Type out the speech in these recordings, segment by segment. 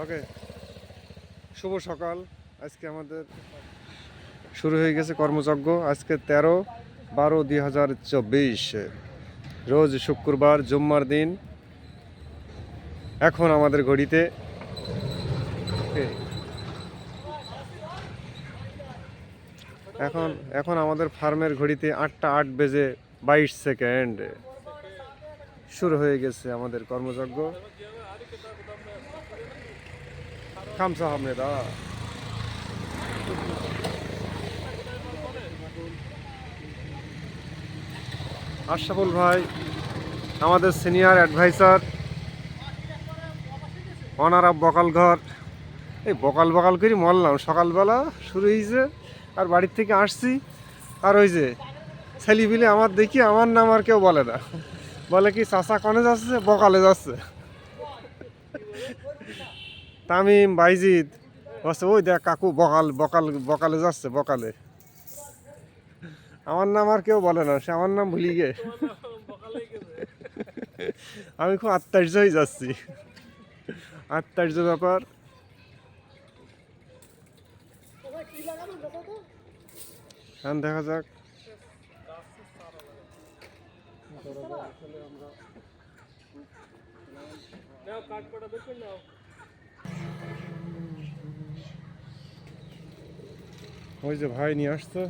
ওকে, শুভ সকাল। আজকে আমাদের শুরু হয়ে গেছে কর্মযজ্ঞ। আজকে 13/12/2024, রোজ শুক্রবার, জুম্মার দিন। এখন আমাদের ঘড়িতে এখন এখন আমাদের ফার্মের ঘড়িতে 8টা 8 বেজে 22 সেকেন্ড। শুরু হয়ে গেছে আমাদের কর্মযজ্ঞ। খামসা হামনেদা আশরাফুল ভাই আমাদের সিনিয়র অ্যাডভাইসার, অনার অফ বকালঘর। এই বকাল বকাল করে মরলাম। সকালবেলা শুরু হয়েছে, আর বাড়ির থেকে আসছি, আর ওই যে ছেলিপিলে আমার দেখি আমার নাম আর কেউ বলে না, বলে কি চাচা কনে যাচ্ছে, বকালে যাচ্ছে। তামিম বাইজিদ বলছে ওই দেখ কাকু বকাল বকাল বকালে যাচ্ছে, বকালে। আমার নাম আর কেউ বলে না, সে আমার নাম ভুলি গে। আমি খুব আত্মার্য হয়ে যাচ্ছি, আত্মার্য ব্যাপার। এখন দেখা যাক। ওই যে ভাই নিয়ে আসতো।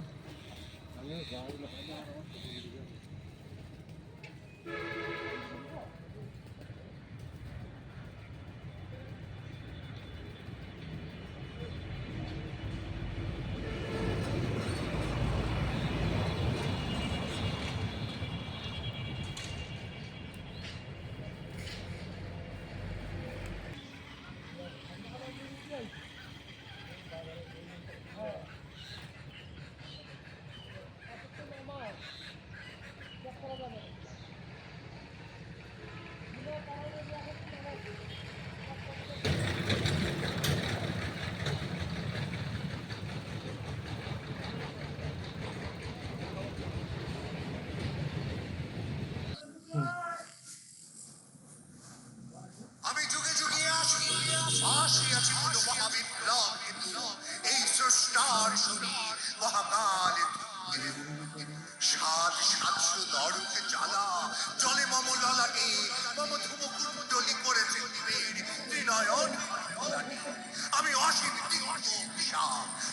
আমি যুগে যুগে আসি আছি কোনো মহাবিপ্লব হেতু, এই স্রষ্টার শরীর মহাকাল সাত সাতশো দরুক জ্বালা জলে মম ললাটে, মম ধুমকুণ্ডলি করেছে দিবের ত্রিনয়ন। আমি অসীম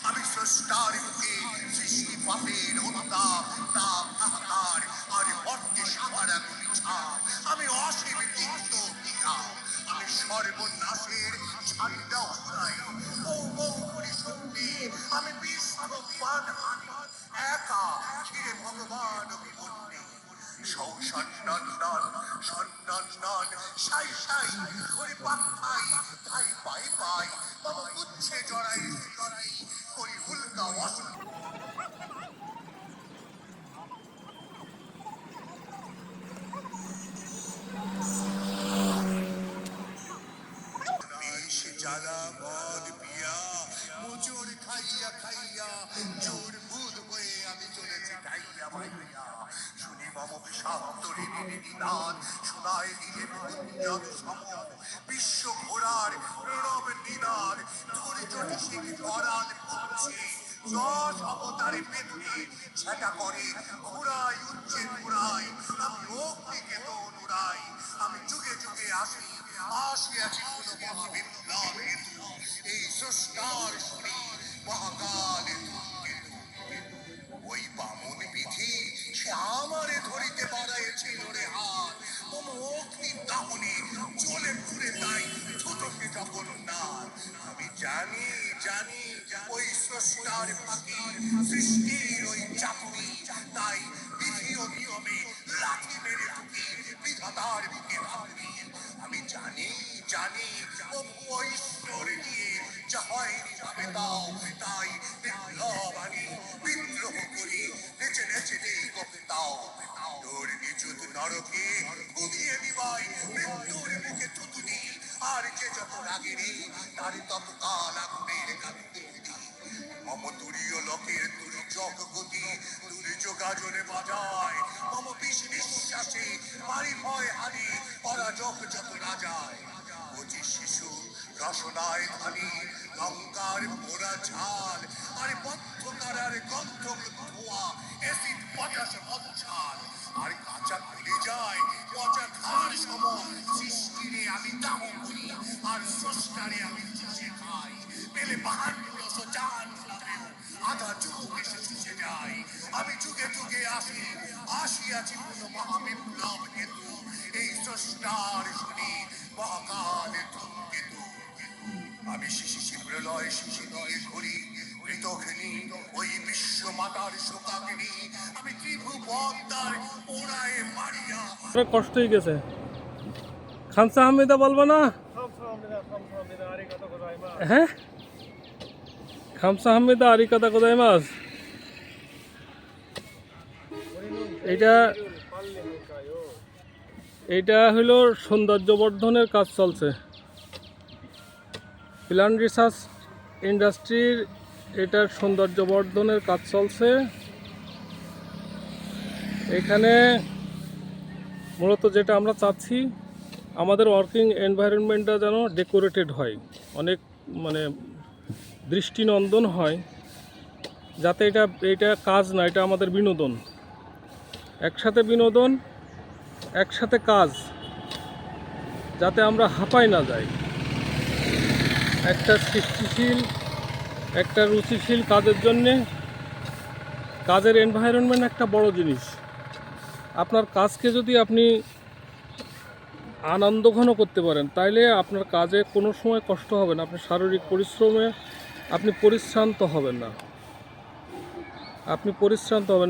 আমি স্রষ্টার মুখে সৃষ্টি পাপের উত্তাপ তাপ হাহাকার আর মর্তে সাহারা গুলি ছাপ। আমি অসীম তিক্ত আমি সর্বনাশের ঝান্ডা উড়াই। মৌ মৌ করে শুনতে আমি বিশ্ববান হানি, একা ঘিরে ভগবান অভিমন্যে। সন্নান সাই সাই করে পাই তাই পাই পাই বাবা উচ্ছে জড়াই করি হুলকা অসুখ। জ্বালা মদ পিয়া মুজোর খাইয়া খাইয়া জোর বুধ হয়ে আমি চলেছি খাইয়া ভাইয়া। শুনি মম বিষাক্ত নিনাদ শোনায় দিলে গুঞ্জন সম, বিশ্ব ঘোড়ার প্রণব নিনাদ ধৈর্য সিং করাল পড়ছে। দশ অবতারে পেতে ছেটা করে ঘোড়াই উচ্চে ঘোড়াই, আমি অগ্নিকে তো অনুরাই। আমি যুগে যুগে আছি আছি কোনো মহাবিপ্লব হেতু, এই স্রষ্টার শরীর মহাকাল হেতু। ওই বামন বিধি সে আমারে ধরিতে বাড়াইছিল রে হাত, মম অগ্নি দাহনে জ্বলে পুড়ে তাই থুতকে যখন না। আমি জানি জানি ওই স্রষ্টার ফাঁকি সৃষ্টির ওই চাকরি, তাই বিধি ও নিয়মে লাঠি মেরে ঢুকি বিধাতার বুকে ভাবি। আমি জানি জানি ও ঈশ্বর দিয়ে যা হয়নি ভাবে দাও, তাই বিপ্লব আনি বিদ্রোহ করি নেচে নেচে নেই গোপে তাও। তোর নিচুত নরকে ঘুমিয়ে দিবাই মৃত্যুর মুখে থুতুনি, আর যে যত রাগে নেই তার তত কাল আগুনের কাঁদতে মম তুরীয় লোকের তুরি জগ গতি তুরি যোগাজনে বাজায়। মম বিষ নিঃশ্বাসে মারি ভয় হানি পরাজক যত না যায়। 25 শিশু বাসনায় ধানি লঙ্কার পোড়া ঝাল আর বদ্ধ কারার গন্ধক ধোয়া এসিড পটাশ মঞ্চাল আর কাঁচা খুলে যায় পচা খার সম সৃষ্টিরে আমি দাম করি আর স্রষ্টারে আমি চুষে খাই পেলে 52 জান লাগেও আধা যুগ এসে চুষে যায় আমি যুগে যুগে আসিয়াছি কোনো মহাবিপ্লব হেতু এই স্রষ্টার শুনি মহাকালে ধূমকেতু আমি শিশি প্রলয় শিশি দিয়ে ঘুরি ঋতঘিনী ওই বিশ্ব মাতার শোকাগ্নি আমি ত্রিভুবন্দার পোড়ায় মারিয়া কষ্ট হয়ে গেছে। খামসা আহমেদা বলবো না? হ্যাঁ, খামসা আহমেদা আরিকাতা কোথায় মাছ? এটা হলো সৌন্দর্যবর্ধনের কাজ চলছে। প্ল্যান্ট রিসার্চ ইন্ডাস্ট্রির এটার সৌন্দর্যবর্ধনের কাজ চলছে। এখানে মূলত যেটা আমরা চাচ্ছি আমাদের ওয়ার্কিং এনভায়রনমেন্টটা যেন ডেকোরেটেড হয়, অনেক মানে দৃষ্টিনন্দন হয়, যাতে এটা কাজ না, এটা আমাদের বিনোদন। একসাথে বিনোদন, একসাথে কাজ, যাতে আমরা হাঁপাই না যাই। একটা সৃষ্টিশীল, একটা রুচিশীল কাজের জন্যে কাজের এনভায়রনমেন্ট একটা বড় জিনিস। আপনার কাজকে যদি আপনি আনন্দঘন করতে পারেন, তাইলে আপনার কাজে কোনো সময় কষ্ট হবে না, আপনার শারীরিক পরিশ্রমে আপনি পরিশ্রান্ত হবেন না।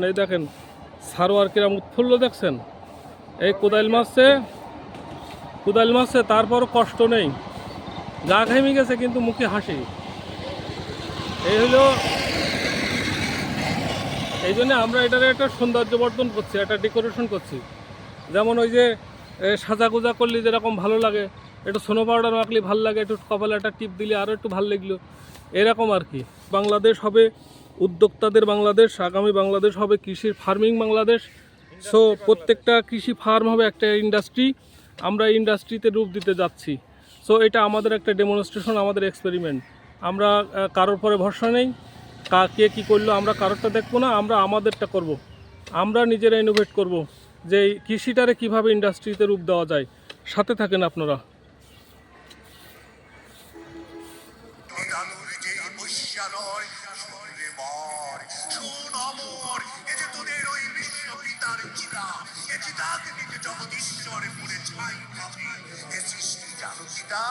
এই দেখেন সারোয়ার কিরাম উৎফুল্ল দেখছেন, এই কোদাল মারছে তারপরও কষ্ট নেই, গা ঘেমে গেছে কিন্তু মুখে হাসি। এই জন্য আমরা এটার একটা সৌন্দর্যবর্ধন করছি, একটা ডেকোরেশন করছি। যেমন ওই যে সাজাগোজা করলে যেরকম ভালো লাগে, একটু সোনো পাউডার মাখলে ভালো লাগে, একটু কপালে একটা টিপ দিলে আরও একটু ভালো লাগলো, এরকম আর কি। বাংলাদেশ হবে উদ্যোক্তাদের বাংলাদেশ, আগামী বাংলাদেশ হবে কৃষির ফার্মিং বাংলাদেশ। সো প্রত্যেকটা কৃষি ফার্ম হবে একটা ইন্ডাস্ট্রি, আমরা ইন্ডাস্ট্রিতে রূপ দিতে যাচ্ছি। সো এটা আমাদের একটা ডেমনস্ট্রেশন, আমাদের এক্সপেরিমেন্ট। আমরা কারোর পরে ভরসা নেই, কে কী করলো আমরা কারোরটা দেখবো না, আমরা আমাদেরটা করব। আমরা নিজেরা ইনোভেট করব যে এই কৃষিটারে কীভাবে ইন্ডাস্ট্রিতে রূপ দেওয়া যায়। সাথে থাকেন আপনারা। নিরালোর যে বৈশ্যালয় শরীরে মর শোন অমর এ যে তোদের ওই বিশ্বপিতার চিতা এ চিতাগ্নিতে জগদীশ্বরে পুরে ছাই পাবে এ সৃষ্টি জানো পিতা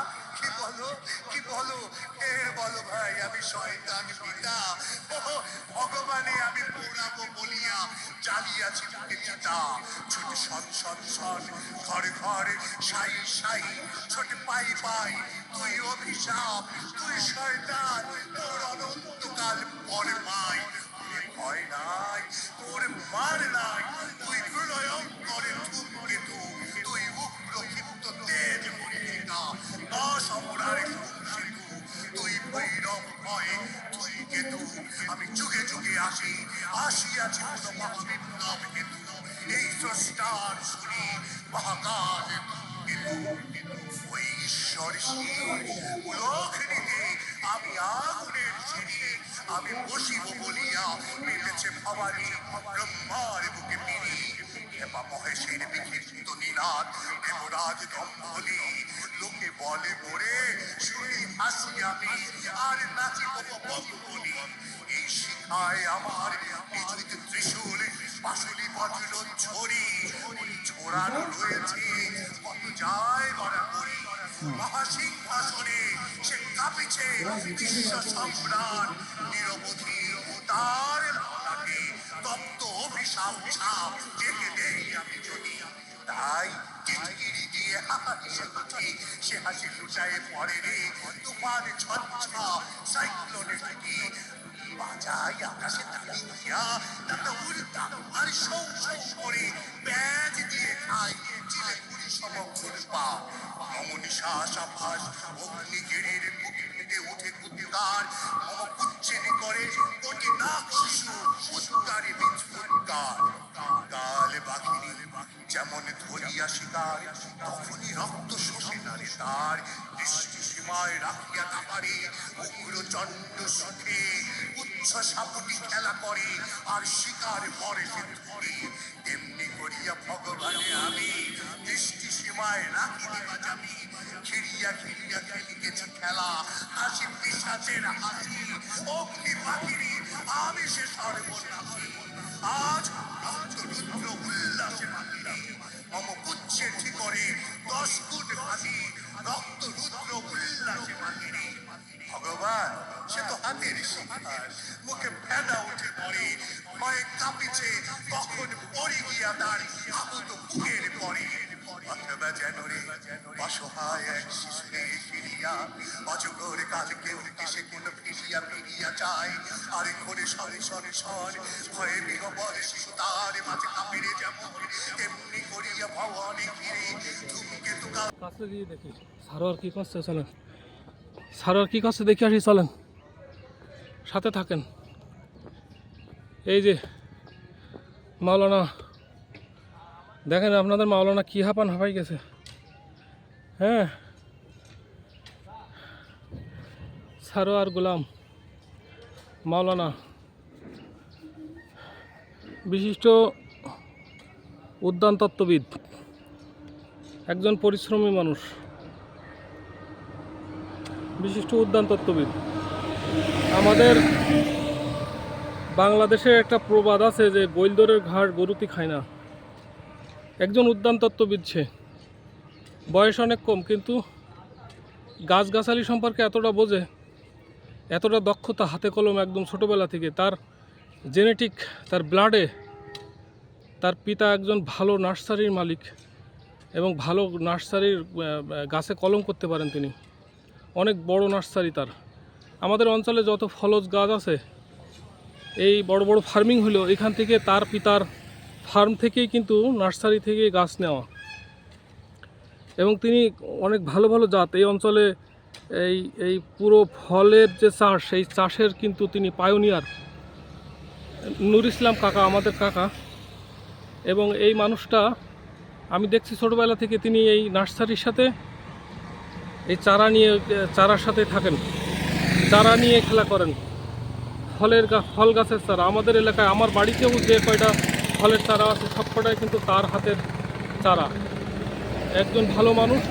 কি বলো এ বলো ভাই আমি শয়তান পিতা ও ভগবানে আমি পোড়াবো বলিয়া জ্বালিয়াছি বুকে চিতা ছোট সন ঘরে ঘরে সাই সাই ছোট পাই তুই অভিশাপ তুই শয়তান তোর অনন্তকাল পরে পাই ভয় নাই তোর মার নাই তুই প্রলয়ঙ্করে ধূমকেতু তুই উগ্র ক্ষিপ্ত তেজ মরিকা অসমরারে সেতু তুই ভৈরব ভয়ে তুই কেতু আমি যুগে যুগে আসিয়াছি কোনো মহাবিপ্লব হেতু এই স্রষ্টার শুনি মহাকাল কেতু ওই ঈশ্বর লোক নিতে আমি আগুনের ছিড়ি আমি বসিব বলিয়া মেলেছে ভবানী ব্রহ্মার বুকে পিড়ি হেপা মহেশের বিক্ষিপ্ত নীলাদ দেবরাজ দম্ভলি লোকে বলে মোরে শুনি হাসি আমি আর নাচিব বলি এই শিখায় আমার নিযুত ত্রিশূল পাশুলি বজ্র ছড়ি ছোড়ানো রয়েছে কত যায় বরাবরি মহাসিংহাসনে সে কাঁপিছে বিশ্ব সম্রাট নিরবধি তার মাথাকে তপ্ত অভিশাপ ছাপ ডেকে দেই আমি যদি তাই টিটকিরি দিয়ে সে হাসি লুটায়ে পড়ে রে তুফান ঝঞ্ঝা সাইক্লোনে ঢুকি বাজাই আকাশে তালি দিয়া তাতে উড়তাম আর সৌ করে ব্যাজ দিয়ে খাই চিলে পুরি সমগ্র পা অমনিশ্বাস আভাস অগ্নিগিরির বুকে থেকে উঠে কুৎকার কুচ্ছেনি করে কোটি নাক শিশু উৎকারে বিচ্ছুৎকার কাল বাঘিনী যেমন ধরিয়া শিকার তখনই রক্ত শোষে নারে তার দৃষ্টি সীমায় সীমায় রাখিয়া তাহারে উগ্র চণ্ড সুখে উচ্চ সাপুটি খেলা করে আর শিকার পরে ধরে এমনি করিয়া ভগবানে আমি দৃষ্টি সীমায় রাখি দেবা যাবি খিড়িয়া খিড়িয়া খেলিতেছি খেলা হাসি পিশাচের হাসি অগ্নি পাখিরি আমি সে সর্বনাশী আজ রুদ্র উল্লাসে মাতিনি মম পুচ্ছের ঠিকরে 10 গুণ ভাবি রক্ত রুদ্র উল্লাসে মাতিনি ভগবান সে তো হাতের শিকার মুখে ফেনা উঠে পড়ে ভয়ে কাঁপিছে কখন পড়ে গিয়া তার আহত বুকের পরে অথবা যেন রে অসহায় এক শিশুরে ফিরিয়া অজগর কালকে উঠে সে কোন ফিরিয়া ফিরিয়া যায় আর ঘরে সরে সরে সর ভয়ে বিহবল শিশু তার মাঝে কাঁপিরে যেমন তেমনি করিয়া ভবনে ঘিরে ধূমকেতু কাছে গিয়ে দেখি সারোয়ার কি করছে, চলেন সারোয়ার কি করছে দেখি আসি, চলেন সাথে থাকেন। এই যে মাওলানা, দেখেন আপনাদের মাওলানা কি হাঁপাই গেছে। হ্যাঁ, সারোয়ার গোলাম মাওলানা বিশিষ্ট উদ্যানতত্ত্ববিদ, একজন পরিশ্রমী মানুষ, বিশিষ্ট উদ্যানতত্ত্ববিদ। আমাদের বাংলাদেশে একটা প্রবাদ আছে যে বৈলদরের ঘাট গরুতি খায় না। একজন উদ্যানতত্ত্ববিদ, সে বয়স অনেক কম, কিন্তু গাছগাছালি সম্পর্কে এতটা বোঝে, এতটা দক্ষতা, হাতে কলম একদম ছোটোবেলা থেকে। তার জেনেটিক, তার ব্লাডে, তার পিতা একজন ভালো নার্সারির মালিক এবং ভালো নার্সারির গাছে কলম করতে পারেন তিনি। অনেক বড় নার্সারি তার। আমাদের অঞ্চলে যত ফলজ গাছ আছে, এই বড় বড় ফার্মিং হলো এখান থেকে, তার পিতার ফার্ম থেকেই কিন্তু নার্সারি থেকে গাছ নেওয়া। এবং তিনি অনেক ভালো ভালো জাত এই অঞ্চলে, এই পুরো ফলের যে চাষ, সেই চাষের কিন্তু তিনি পায়োনিয়ার। নূর ইসলাম কাকা, আমাদের কাকা। এবং এই মানুষটা আমি দেখছি ছোটোবেলা থেকে তিনি এই নার্সারির সাথে, এই চারার সাথে থাকেন, চারা নিয়ে খেলা করেন। ফল গাছের চারা আমাদের এলাকায়, আমার বাড়িতেও যে কয়টা ফলের চারা আছে সবকটাই কিন্তু তার হাতের চারা। একজন ভালো মানুষ,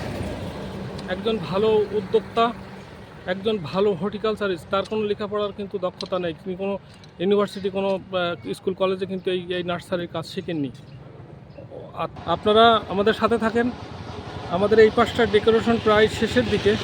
একজন ভালো উদ্যোক্তা, একজন ভালো হর্টিকালচারিস্ট। তার কোনো লেখাপড়ার কিন্তু দক্ষতা নেই, তিনি কোনো ইউনিভার্সিটি, কোনো স্কুল কলেজে কিন্তু এই নার্সারির কাজ শিখেননি। আপনারা আমাদের সাথে থাকেন। আমাদের এই পাশটার ডেকোরেশন প্রায় শেষের দিকে।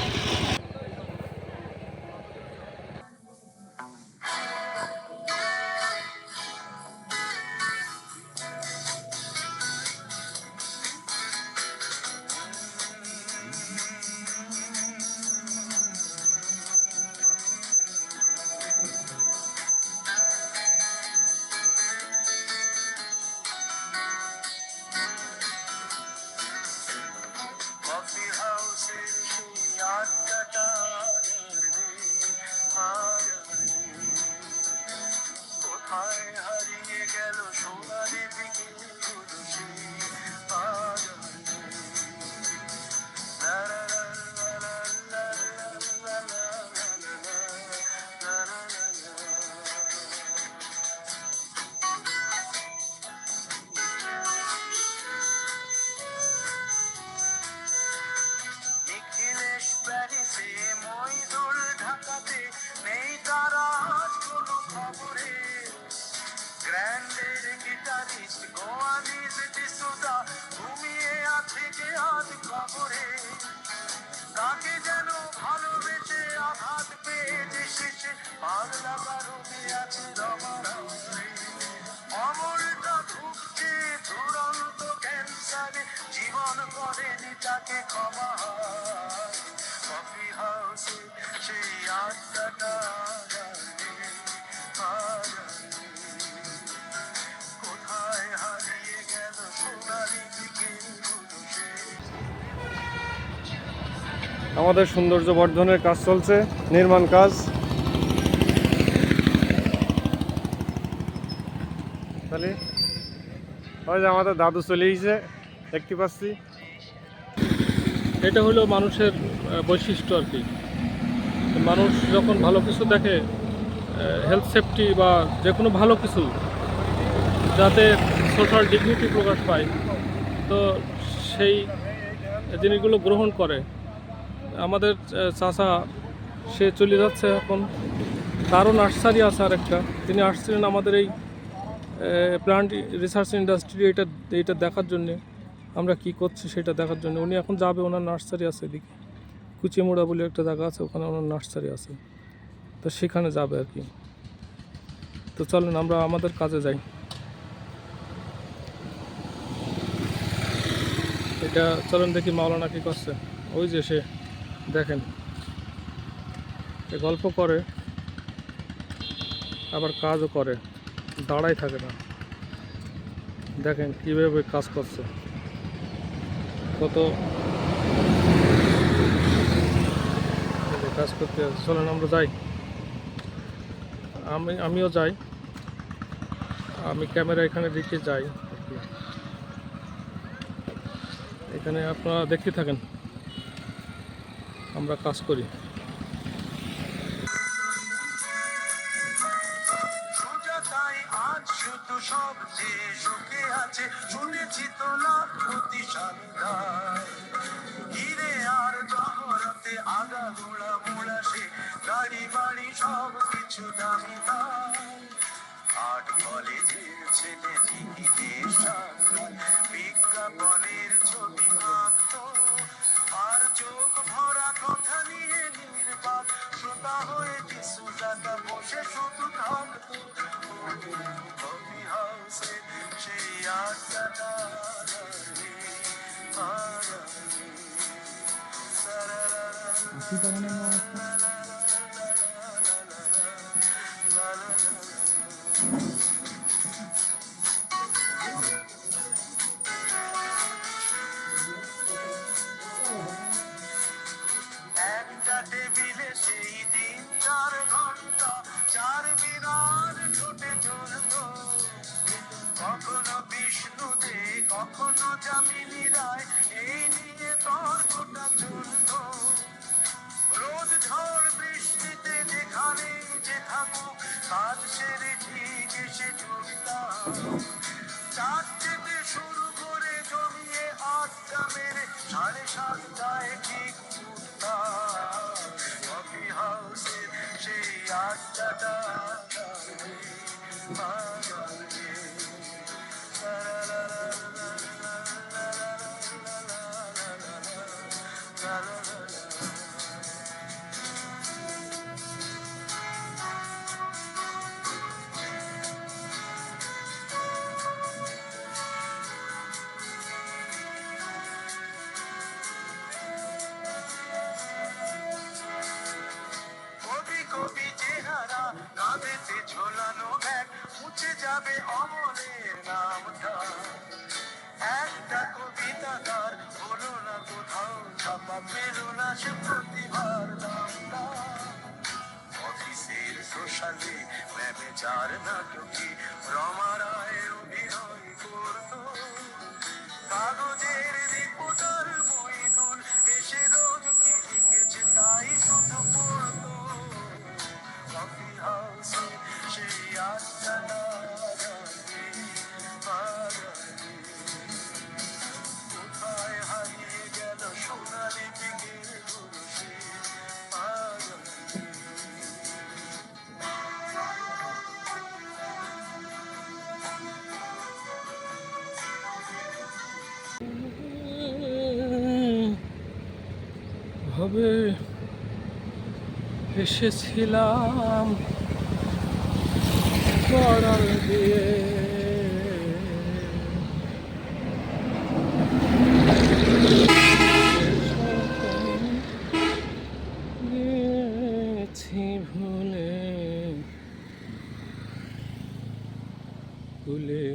কফি হাউসের সেই আড্ডাটা কোথায় হারিয়ে গেল সোনালি দিকে নিখিলেশ প্যারিসে, মইদুল ঢাকাতে, নেই তারা আজ কোনো খবরে। গ্র্যান্ডের গিটারিস্ট গোয়ানিজ ডিসুজা ঘুমিয়ে আছে যে আজ খবরে। তাকে যেন ভালোবেসে আঘাত পেয়েছে শেষে, পাগলা কারণে আছে রমারমে। অমরটা ঢুকছে দুরন্ত ক্যান্সারে, জীবন করেনি তাকে ক্ষমা। কফি হাউসে সেই আড্ডাটা কোথায় হারিয়ে গেল সোনালি দিকে। আমাদের সৌন্দর্য বর্ধনের কাজ চলছে, নির্মাণ কাজ। তাহলে ওই যে আমাদের দাদু চলে এসেছে, দেখতে পাচ্ছি। এটা হলো মানুষের বৈশিষ্ট্য আর কি। মানুষ যখন ভালো কিছু দেখে, হেলথ সেফটি বা যে কোনো ভালো কিছু, যাতে সোশ্যাল ডিগনিটি প্রকাশ পায়, তো সেই জিনিসগুলো গ্রহণ করে। আমাদের চাচা সে চলে যাচ্ছে এখন, তারও নার্সারি আছে আরেকটা, তিনি আসছিলেন আমাদের এই প্লান্ট রিসার্চ ইন্ডাস্ট্রি এইটা দেখার জন্যে, আমরা কি করছি সেটা দেখার জন্য। উনি এখন যাবে, ওনার নার্সারি আছে এদিকে কুচিমোড়া বলে একটা জায়গা আছে, ওখানে ওনার নার্সারি আছে, তো সেখানে যাবে আর কি। তো চলেন আমরা আমাদের কাজে যাই। এটা চলেন দেখি মাওলানা কি করছে। ওই যে সে দেখেন, এ গল্প করে আবার কাজও করে, দাঁড়াই থাকে না। দেখেন কীভাবে কাজ করছে, কত কাজ করতে আছে। চলেন আমরা যাই, আমিও যাই, আমি ক্যামেরা এখানে রেখে যাই আর কি। এখানে আপনারা দেখতে থাকেন, আমরা কাজ করি। সুজাতাই আজ শুধু সব যে সুখে আছে, শুনেছি তো লাখ প্রতিশালী দায়। হিরে আর জহরতে আগা গোড়া মোড়া সে, গাড়ি বাড়ি সব কিছু দামি তাই। আট কলেজের ছেলে টিকিটের সাথে বিজ্ঞাপনের ছবি আঁকত, আর চোখ ভরা কথা নিয়ে নির্বাক শ্রোতা হয়ে সুজাতা বসে শুধু থাকতো কফি হাউসে সেই আড্ডাটা। একটা টেবিলে সেই দিন 4 ঘন্টা, 4 মিনার ঠোঁটে চলত। কখনো বিষ্ণু দে, কখনো যামিনী রায়, এই নিয়ে তর্কটা চলত। রোদ ঝড় বৃষ্টিতে যেখানে যে থাকুক, কাজ সেরে ঠিক এসে জমিতাম। চারটেতে শুরু করে জমিয়ে আড্ডা মেরে 7:30টায় ঠিক উঠতাম কফি হাউসের সেই আড্ডাটা। কবি কবি চেহারা, কাঁধেতে ঝোলানো ব্যাগ, মুছে যাবে অমলের নামটা। একটা কবিতা তার হলো না কোথাও ছাপা, পেল না সে প্রতিভার দামটা। অফিসের সোশ্যালে ম্যানেজার নাটকে রমারায় অভিনয় করত। কাগজের রিপোর্টার মইদুল এসে রোজ কি লিখেছে তাই শুধু পড়তো। কফি হাউসে সেই আড্ডাটা কোথায় হারিয়ে গেল সোনালি পিকের গুরুষে। ভাবে এসেছিলাম পড়ার দিয়ে, গেছি ভুলে ভুলে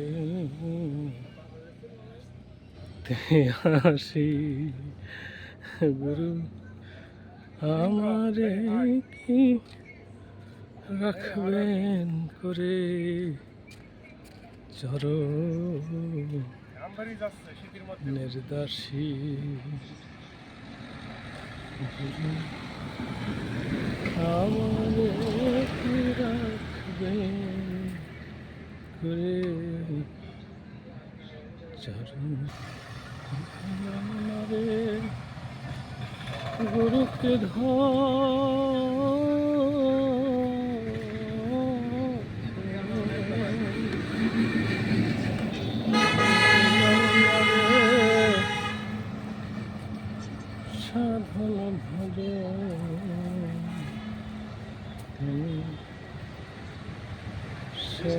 আসি গুরু আমারে কি রাখবেন করে চরণের দাসী। আমারে কি রাখবেন করে চরণ আমারে গুরুকে সাধন ভজে সে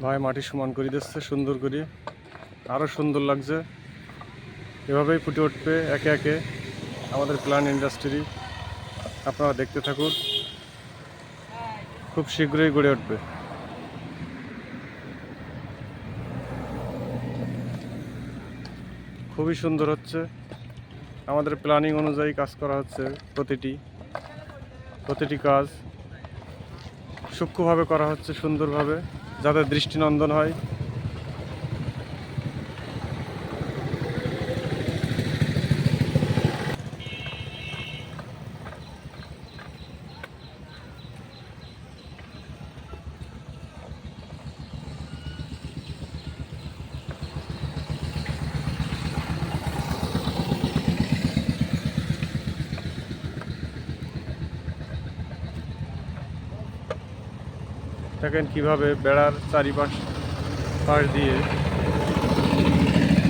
ভাই মাটি সমান করে দিচ্ছে সুন্দর করে, আরও সুন্দর লাগছে। এভাবেই ফুটে উঠবে একে একে আমাদের প্ল্যান ইন্ডাস্ট্রি। আপনারা দেখতে থাকুন, খুব শীঘ্রই গড়ে উঠবে। খুবই সুন্দর হচ্ছে, আমাদের প্ল্যানিং অনুযায়ী কাজ করা হচ্ছে। প্রতিটি কাজ সূক্ষ্মভাবে করা হচ্ছে, সুন্দরভাবে, যাতে দৃষ্টিনন্দন হয়। দেখেন কিভাবে বেড়ার চারিপাশ দিয়ে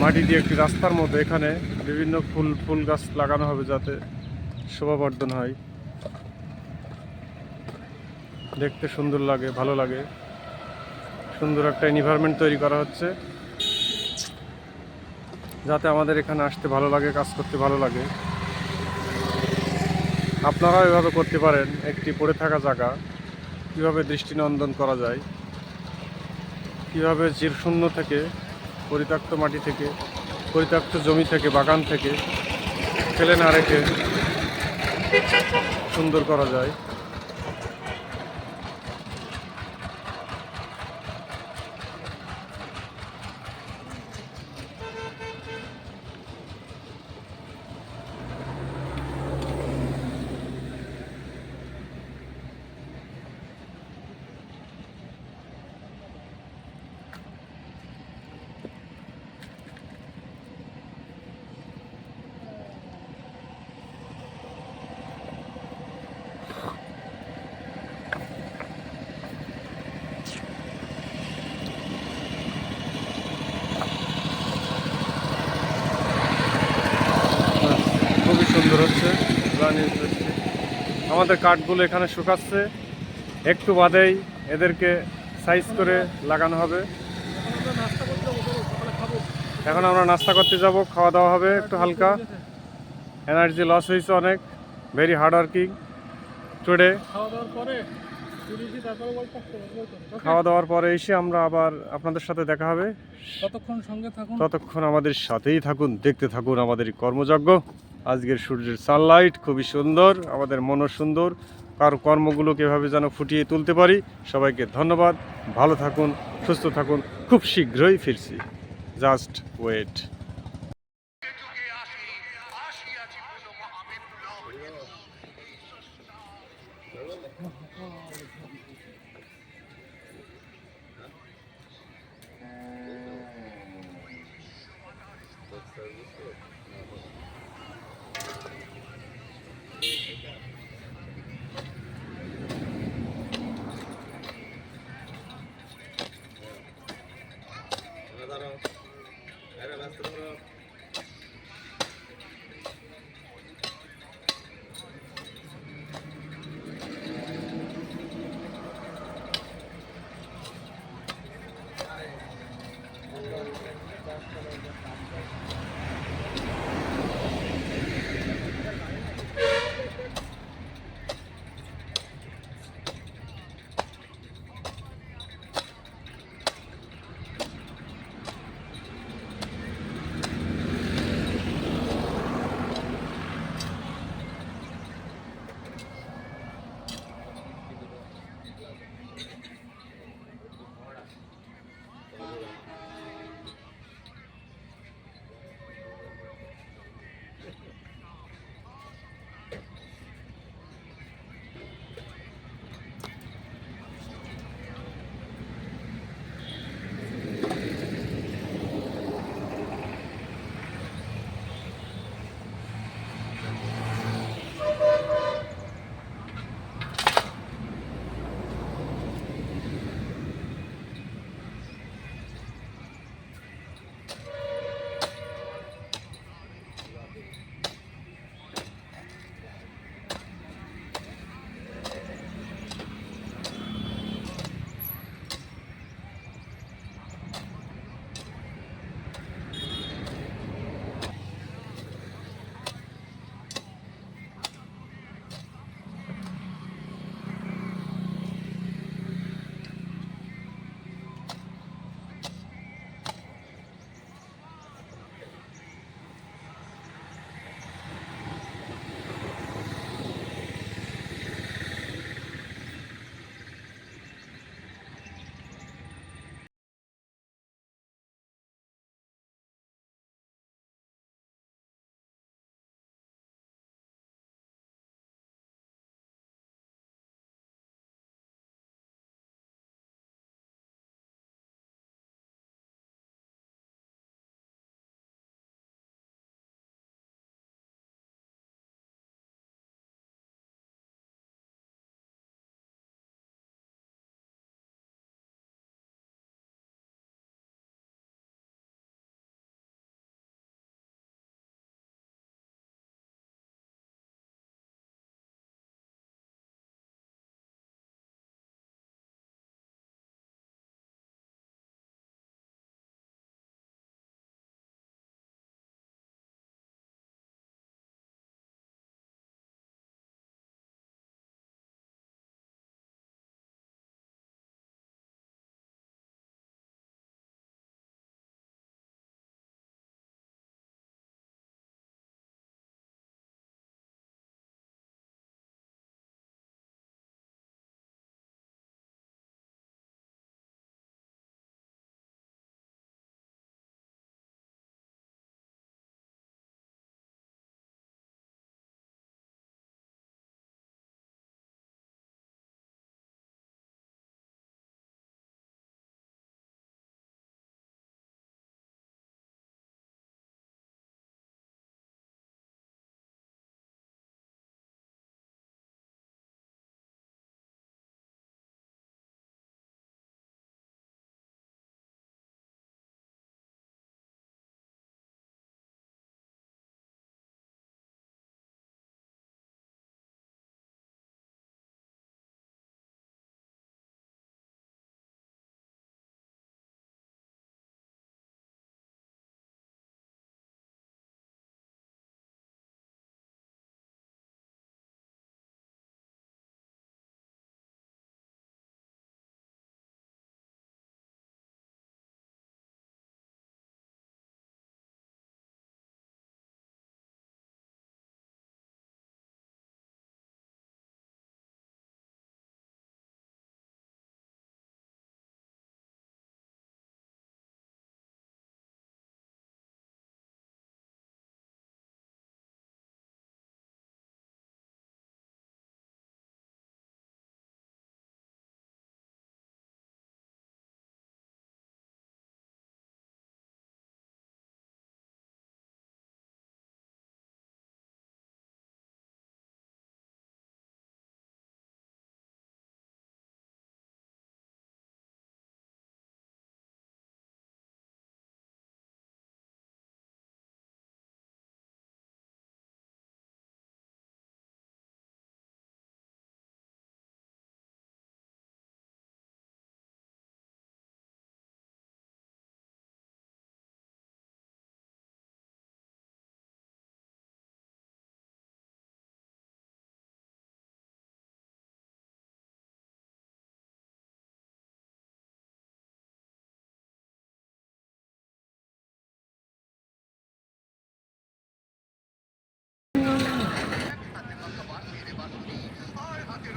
মাটি দিয়ে একটি রাস্তার মধ্যে এখানে বিভিন্ন ফুল গাছ লাগানো হবে, যাতে শোভাবর্ধন হয়, দেখতে সুন্দর লাগে, ভালো লাগে। সুন্দর একটা এনভায়রনমেন্ট তৈরি করা হচ্ছে, যাতে আমাদের এখানে আসতে ভালো লাগে, কাজ করতে ভালো লাগে। আপনারাও এভাবে করতে পারেন। একটি পড়ে থাকা জায়গা কীভাবে দৃষ্টিনন্দন করা যায়, কীভাবে চিরশূন্য থেকে, পরিত্যক্ত মাটি থেকে পরিত্যক্ত জমি থেকে, বাগান থেকে ফেলে না রেখে সুন্দর করা যায়। খুবই সুন্দর হচ্ছে রানী বৃষ্টি। আমাদের কাঠগুলো এখানে শুকাচ্ছে, একটু বাদেই এদেরকে সাইজ করে লাগানো হবে। এখন আমরা নাস্তা করতে যাব, খাওয়া দাওয়া হবে একটু হালকা। এনার্জি লস হয়েছে অনেক, ভেরি হার্ড ওয়ার্কিং টুডে। খাওয়া দাওয়ার পরে এসে আমরা আবার আপনাদের সাথে দেখা হবে। ততক্ষণ সঙ্গে থাকুন, ততক্ষণ আমাদের সাথেই থাকুন, দেখতে থাকুন আমাদের এই কর্মযজ্ঞ। আজকের সূর্যের সানলাইট খুবই সুন্দর, আমাদের মনও সুন্দর, কার কর্মগুলোকে এভাবে যেন ফুটিয়ে তুলতে পারি। সবাইকে ধন্যবাদ, ভালো থাকুন, সুস্থ থাকুন, খুব শীঘ্রই ফিরছি, জাস্ট ওয়েট। যুগে আসিয়াছি কোনো মহাবিপ্লব।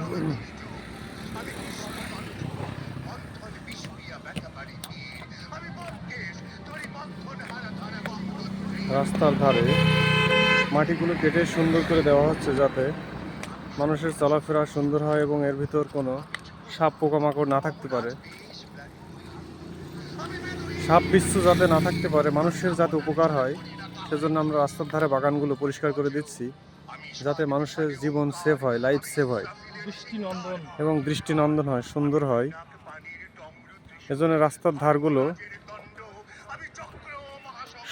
আমি বিশ্ববন্ধু বন্ধন বিষুইয়া ব্যথা বাড়ি ভিড় আমি বঙ্কেশ তোরই বন্ধন হারা ধারা বন্ধন রাস্তার ধারে মাটিগুলো কেটে সুন্দর করে দেওয়া হচ্ছে যাতে মানুষের চলাফেরা সুন্দর হয় এবং এর ভিতর কোনো সাপ পোকামাকড় না থাকতে পারে, সাপ বিচ্ছু যাতে না থাকতে পারে, মানুষের যাতে উপকার হয় সেজন্য আমরা রাস্তার ধারে বাগানগুলো পরিষ্কার করে দিচ্ছি যাতে মানুষের জীবন সেভ হয়, লাইফ সেভ হয় দৃষ্টিনন্দন। এবং দৃষ্টিনন্দন হয়, সুন্দর হয়। এজন্য রাস্তার ধারগুলো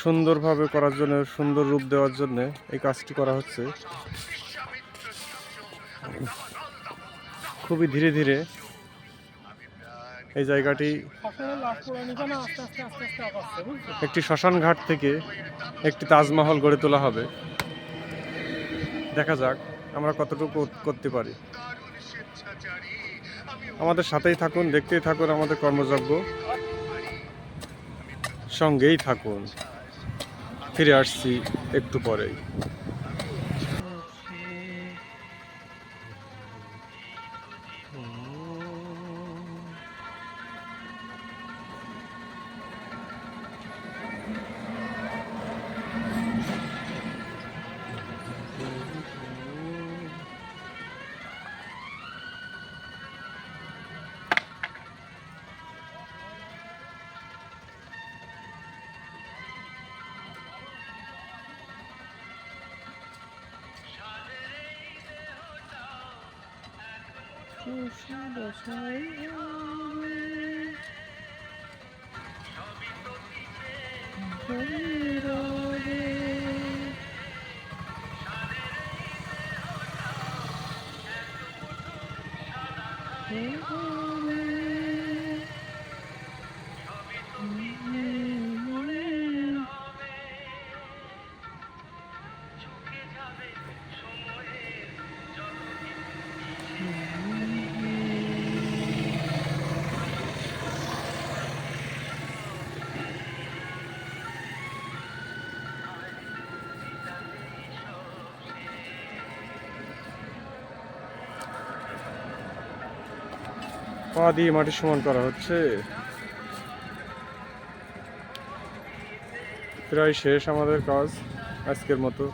সুন্দরভাবে করার জন্য, সুন্দর রূপ দেওয়ার জন্য এই কাজটি করা হচ্ছে। খুবই ধীরে ধীরে এই জায়গাটি একটি শ্মশান ঘাট থেকে একটি তাজমহল গড়ে তোলা হবে। দেখা যাক আমরা কতটুকু করতে পারি। আমাদের সাথেই থাকুন, দেখতেই থাকুন আমাদের কর্মযজ্ঞ, সঙ্গেই থাকুন। ফিরে আসছি একটু পরেই। পা দিয়ে মাটি সমান করা হচ্ছে। প্রায় শেষ আমাদের কাজ আজকের মতো।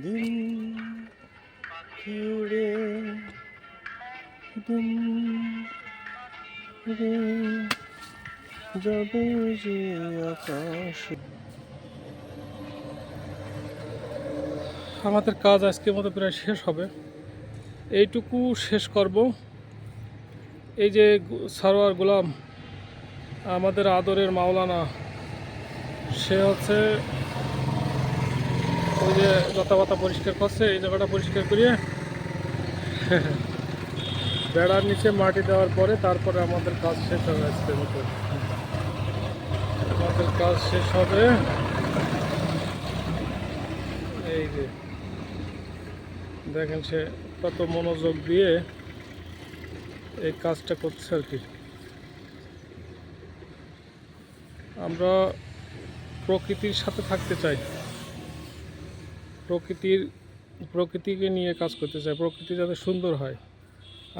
দিন উড়ে দিন উড়ে যাবে যে আকাশ। আমাদের কাজ আজকের মতো প্রায় শেষ হবে। এইটুকু শেষ করব। এই যে সারোয়ার গোলাম, আমাদের আদরের মাওলানা, সে হচ্ছে ওই যে লতাপাতা পরিষ্কার করছে, এই জায়গাটা পরিষ্কার করিয়ে বেড়ার নিচে মাটি দেওয়ার পরে তারপরে আমাদের কাজ শেষ হবে। আজকের মতো আমাদের কাজ শেষ হবে। এই যে দেখেন সে কত মনোযোগ দিয়ে এই কাজটা করছে আর কি। আমরা প্রকৃতির সাথে থাকতে চাই, প্রকৃতিকে নিয়ে কাজ করতে চাই, প্রকৃতি যাতে সুন্দর হয়।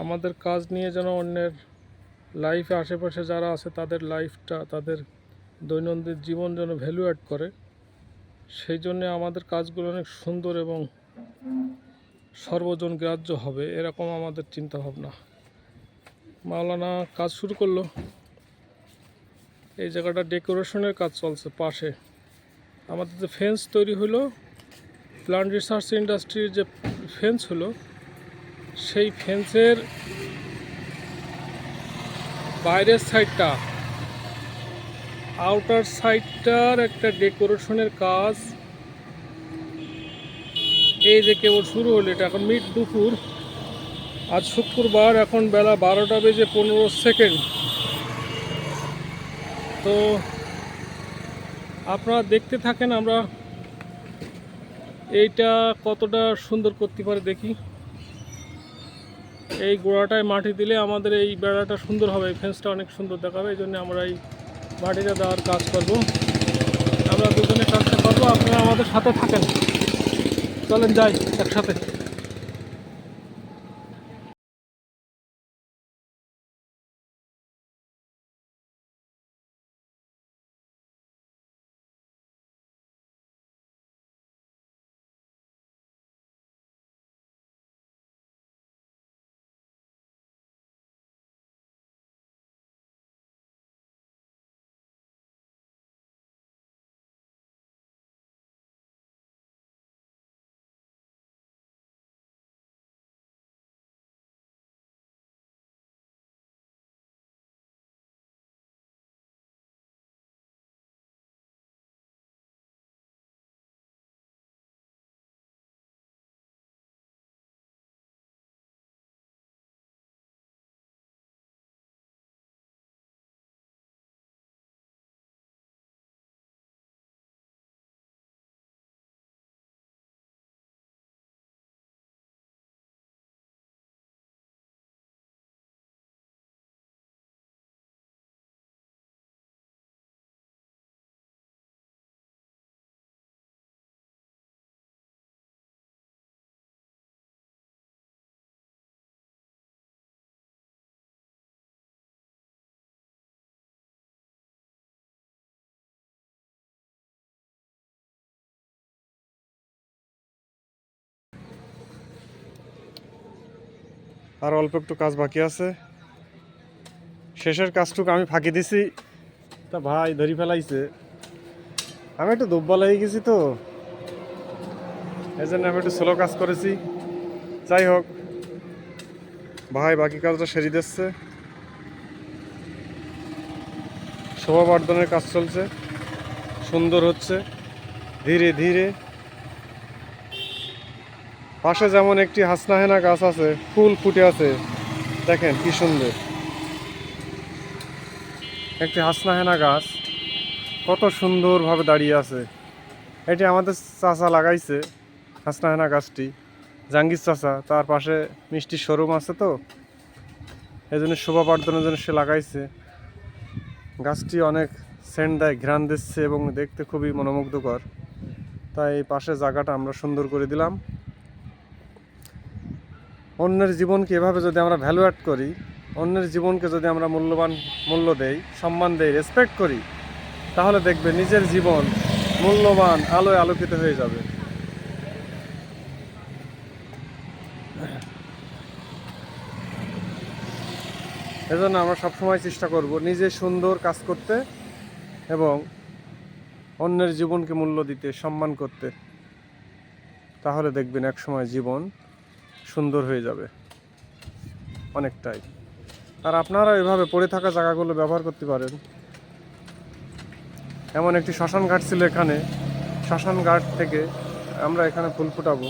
আমাদের কাজ নিয়ে যেন অন্যের লাইফে, আশেপাশে যারা আছে তাদের লাইফটা, তাদের দৈনন্দিন জীবন যেন ভ্যালু অ্যাড করে, সেই জন্যে আমাদের কাজগুলো অনেক সুন্দর এবং সর্বজন গ্রাহ্য হবে, এরকম আমাদের চিন্তা ভাবনা। মাওলানা কাজ শুরু করলো। এই জায়গাটা ডেকোরেশনের কাজ চলছে পাশে। আমাদের যে ফেন্স তৈরি হলো, প্লান্ট রিসার্চ ইন্ডাস্ট্রির যে ফেন্স হলো, সেই ফেন্সের বাইরের সাইডটা আউটার সাইডটার একটা ডেকোরেশনের কাজ এই যে কেবল শুরু হলো। এটা এখন মিড দুপুর, আজ শুক্রবার, এখন বেলা 12:15। তো আপনারা দেখতে থাকেন, আমরা এইটা কতটা সুন্দর করতে পারে দেখি। এই গোড়াটায় মাটি দিলে আমাদের এই বেড়াটা সুন্দর হবে, এই ফেন্সটা অনেক সুন্দর দেখাবে। এই জন্য আমরা এই মাটিটা দেওয়ার কাজ করব। আমরা দুজনে কাজটা করবো, আপনারা আমাদের সাথে থাকেন। চলেন যাই একসাথে। আর অল্প একটু কাজ বাকি আছে, শেষের কাজটুকু আমি ফাঁকি দিছি। তা ভাই ধরি ফেলাইছে, আমি একটু দুব্বল হয়ে গেছি, তো এই জন্য আমি একটু স্লো কাজ করেছি। যাই হোক, ভাই বাকি কাজটা সেরে দিচ্ছে। শোভাবর্ধনের কাজ চলছে, সুন্দর হচ্ছে ধীরে ধীরে। পাশে যেমন একটি হাসনাহেনা গাছ আছে, ফুল ফুটে আছে, দেখেন কি সুন্দর একটি হাসনাহেনা গাছ, কত সুন্দরভাবে দাঁড়িয়ে আছে। এটি আমাদের চাচা লাগাইছে হাসনাহেনা গাছটি, জাঙ্গির চাচা। তার পাশে মিষ্টির শোরুম আছে, তো এই জন্য শোভাবর্ধনের জন্য সে লাগাইছে। গাছটি অনেক সেন্ট দেয়, ঘ্রাণ দিচ্ছে এবং দেখতে খুবই মনোমুগ্ধকর। তাই এই পাশে জায়গাটা আমরা সুন্দর করে দিলাম। অন্যের জীবনকে এভাবে যদি আমরা ভ্যালু অ্যাড করি, অন্যের জীবনকে যদি আমরা মূল্য দেই, সম্মান দেই, রেসপেক্ট করি, তাহলে দেখবে নিজের জীবন মূল্যবান, আলোয় আলোকিত হয়ে যাবে। এজন্য আমরা সবসময় চেষ্টা করব নিজে সুন্দর কাজ করতে এবং অন্যের জীবনকে মূল্য দিতে, সম্মান করতে। তাহলে দেখবেন একসময় জীবন সুন্দর হয়ে যাবে অনেকটাই। আর আপনারা এভাবে পড়ে থাকা জায়গাগুলো ব্যবহার করতে পারেন। এমন একটি শ্মশান ঘাট ছিল এখানে, শ্মশান ঘাট থেকে আমরা এখানে ফুল ফুটাবো।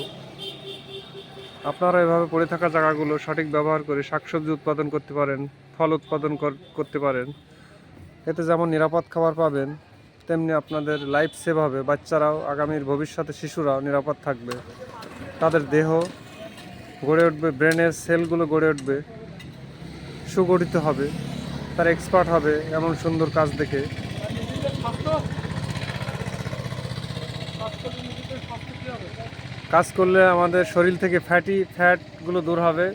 আপনারা এভাবে পড়ে থাকা জায়গাগুলো সঠিক ব্যবহার করে শাকসবজি উৎপাদন করতে পারেন, ফল উৎপাদন করতে পারেন। এতে যেমন নিরাপদ খাবার পাবেন, তেমনি আপনাদের লাইফ সেভ হবে। বাচ্চারাও, আগামীর ভবিষ্যতে শিশুরাও নিরাপদ থাকবে, তাদের দেহ গড়ে উঠবে, ব্রেনের সেলগুলো গড়ে উঠবে, সুগঠিত হবে, তার এক্সপার্ট হবে এমন সুন্দর কাজ দেখে। কাজ করলে আমাদের শরীর থেকে ফ্যাটগুলো দূর হবে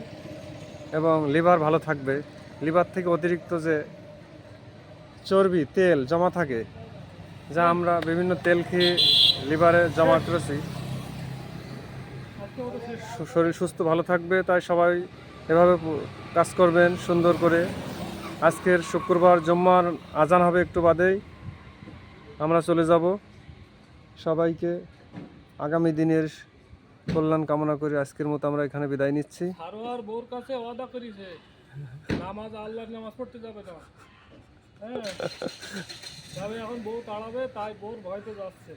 এবং লিভার ভালো থাকবে। লিভার থেকে অতিরিক্ত যে চর্বি, তেল জমা থাকে, যা আমরা বিভিন্ন তেল খেয়ে লিভারে জমা করেছি, শরীর সুস্থ ভালো থাকবে। তাই সবাই এভাবে কাজ করবেন সুন্দর করে। আজকের শুক্রবার, জুম্মার আজান হবে একটু বাদেই, আমরা চলে যাব। সবাইকে আগামী দিনের কল্যাণ কামনা করে আজকের মতো আমরা এখানে বিদায় নিচ্ছি। সারোয়ার বউর কাছে ওয়াদা করেছে, নামাজ, আল্লাহর নামাজ পড়তে যাবে না। হ্যাঁ যাবে এখন বউ তাড়াবে, তাই বউর ভয়তে যাচ্ছে।